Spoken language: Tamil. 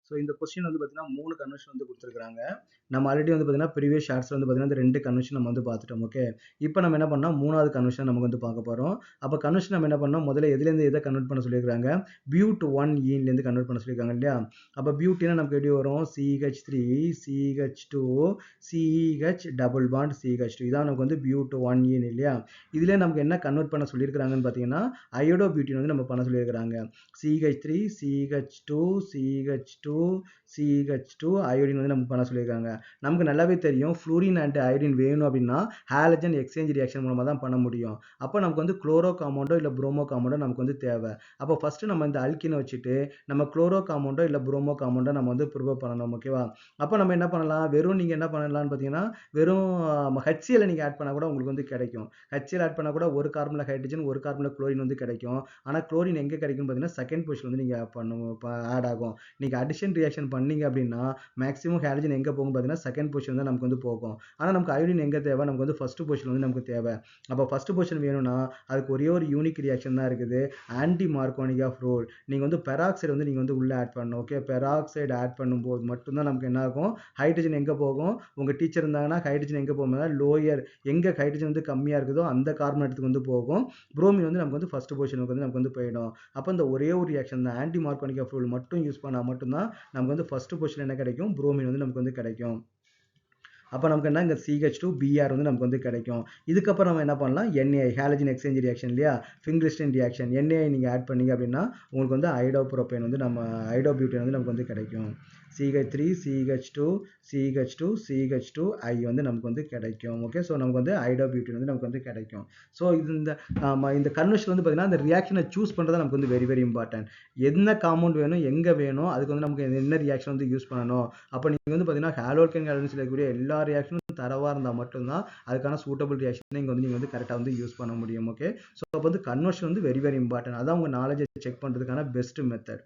ஸோ இந்த கொஸ்டின் வந்து பார்த்தீங்கன்னா 3 கன்வென்ஷன் வந்து கொடுத்துருக்காங்க. நம்ம ஆல்ரெடி வந்து பார்த்தீங்கன்னா ப்ரீவியஸ் ஷார்ட்ஸ்ல வந்து பார்த்தீங்கன்னா இந்த 2 கன்வென்ஷன் நம்ம வந்து பார்த்துட்டோம். ஓகே. இப்போ நம்ம என்ன பண்ணோம், 3வது கன்வென்ஷன் நமக்கு வந்து பார்க்க போறோம். அப்போ கன்வென்ஷன் நம்ம என்ன பண்ணோம், முதல்ல எதுலேருந்து எதை கன்வெர்ட் பண்ண சொல்லியிருக்காங்க, பியூட் 1 ஈன்லேருந்து கன்வெர்ட் பண்ண சொல்லியிருக்காங்க இல்லையா. அப்போ பியூட்டினா நமக்கு எப்படி வரும், CH3 CH2 CH double bond CH2, இதான் நமக்கு வந்து பியூட் 1 ஈன் இல்லையா. இதுல நமக்கு என்ன கன்வெர்ட் பண்ண சொல்லியிருக்காங்கன்னு பார்த்தீங்கன்னா அயோடோ பியூட்டின் வந்து நம்ம பண்ண சொல்லியிருக்காங்க. CH3 CH2 CH2 CH2 iodine வந்து நம்ம பண்ண சொல்லியிருக்காங்க. நமக்கு நல்லாவே தெரியும் ஃப்ளூரின் அண்ட் அயோடின் வேணும் அப்படின்னா ஹாலஜன் எக்ஸ்சேஞ்ச் ரியாக்ஷன் மூலமா தான் பண்ண முடியும். அப்போ நமக்கு வந்து குளோரோ காம்பவுண்டோ இல்லை புரோமோ காம்பவுண்டோ நமக்கு வந்து தேவை. அப்போ ஃபர்ஸ்ட் நம்ம இந்த அல்கினை வச்சுட்டு நம்ம குளோரோ காம்பவுண்டோ இல்லை புரோமோ காம்பவுண்டோ நம்ம வந்து ப்ரிப்பேர் பண்ணணும். ஓகேவா. அப்போ நம்ம என்ன பண்ணலாம், வெறும் நீங்க என்ன பண்ணலாம்னு பார்த்தீங்கன்னா வெறும் HCl நீங்க ஆட் பண்ணா கூட உங்களுக்கு வந்து கிடைக்கும். HCl ஆட் பண்ணா கூட ஒரு கார்பன்ல ஹைட்ரஜன் ஒரு கார்பன்ல குளோரின் வந்து கிடைக்கும். ஆனா குளோரின் எங்க கிடைக்கும்னு பார்த்தீங்கன்னா செகண்ட் பொசிஷன் வந்து நீங்க ஆட் ஆகும். நீங்க அடிஷன் ரியாக்ஷன் பண்ணீங்க அப்படின்னா மேக்ஸிமம் ஹைட்ரஜன் எங்க போகும் பார்த்தீங்கன்னா செகண்ட் பொசிஷன் தான் நமக்கு வந்து போகும். ஆனா நமக்கு அயோடின் எங்க தேவை, நமக்கு வந்து ஃபர்ஸ்ட் பொசிஷன் வந்து நமக்கு தேவை. அப்போ ஃபர்ஸ்ட் பொசிஷன் வேணும்னா அதுக்கு ஒரே ஒரு யூனிக் ரியாக்ஷன் தான் இருக்குது, ஆன்டி மார்க்கோனிக் ரூல். நீங்க வந்து பெராக்சைடு வந்து நீங்க வந்து உள்ள ஆட் பண்ணணும். ஓகே. பெராக்சைடு ஆட் பண்ணும்போது மட்டும்தான் நமக்கு என்ன ஆகும், ஹைட்ரஜன் எங்க போகும், உங்க டீச்சர் இருந்தாங்கன்னா ஹைட்ரஜன் எங்க போகும்னா லோயர், எங்க ஹைட்ரஜன் வந்து கம்மியா இருக்குதோ அந்த கார்பன் இடத்துக்கு வந்து போகும். புரோமின் வந்து நமக்கு வந்து ஃபர்ஸ்ட் பொசிஷனுக்கு வந்து நமக்கு வந்து போயிடும். அப்போ இந்த ஒரே ஒரு ரியாக்ஷன் தான் ஆன்டி மார்க்கோனிக் ரூல் மட்டும் யூஸ் பண்ணா மட்டும்தான் நமக்கு வந்து ஃபர்ஸ்ட் பொசிஷன் என்ன கிடைக்கும், புரோமின் வந்து நமக்கு வந்து கிடைக்கும். அப்போ நமக்கு என்ன, இங்கே CH2 Br வந்து நமக்கு வந்து கிடைக்கும். இதுக்கப்புறம் நம்ம என்ன பண்ணலாம், NaI ஹாலஜன் எக்ஸ்சேஞ்ச் ரியாக்ஷன் இல்லையா, ஃபிங்கர்ஸ்டன் ரியாக்ஷன். NaI நீங்கள் ஆட் பண்ணீங்க அப்படின்னா உங்களுக்கு வந்து ஐடோப்ரோபேன் வந்து நம்ம ஐடோபியூட்டேன் வந்து நமக்கு வந்து கிடைக்கும். CH3 CH2 CH2 CH2 I வந்து நமக்கு வந்து கிடைக்கும். ஓகே. ஸோ நமக்கு வந்து ஐடோபியூட்டேன் வந்து நமக்கு வந்து கிடைக்கும். ஸோ இது இந்த கன்வெர்ஷன் வந்து பார்த்தீங்கன்னா இந்த ரியாக்ஷனை சூஸ் பண்ணுறது நமக்கு வந்து வெரி வெரி இம்பார்ட்டன்ட். என்ன காம்பவுண்ட் வேணும், எங்கே வேணும், அதுக்கு வந்து நமக்கு என்ன ரியாக்ஷன் வந்து யூஸ் பண்ணணும். அப்போ நீங்கள் வந்து பார்த்தீங்கன்னா ஹாலோல்கேன் கார்பன் சொல்லக்கூடிய எல்லா ரியாக்ஷனும் தரவாக இருந்தால் மட்டும்தான் அதுக்கான சூட்டபிள் ரியாக்ஷன் இங்கே வந்து நீங்கள் வந்து கரெக்டாக வந்து யூஸ் பண்ண முடியும். ஓகே. ஸோ அப்போ வந்து கன்வர்ஷன் வந்து வெரி வெரி இம்பார்ட்டன்ட். அதான் உங்கள் நாலேஜை செக் பண்ணுறதுக்கான பெஸ்ட் மெத்தட்.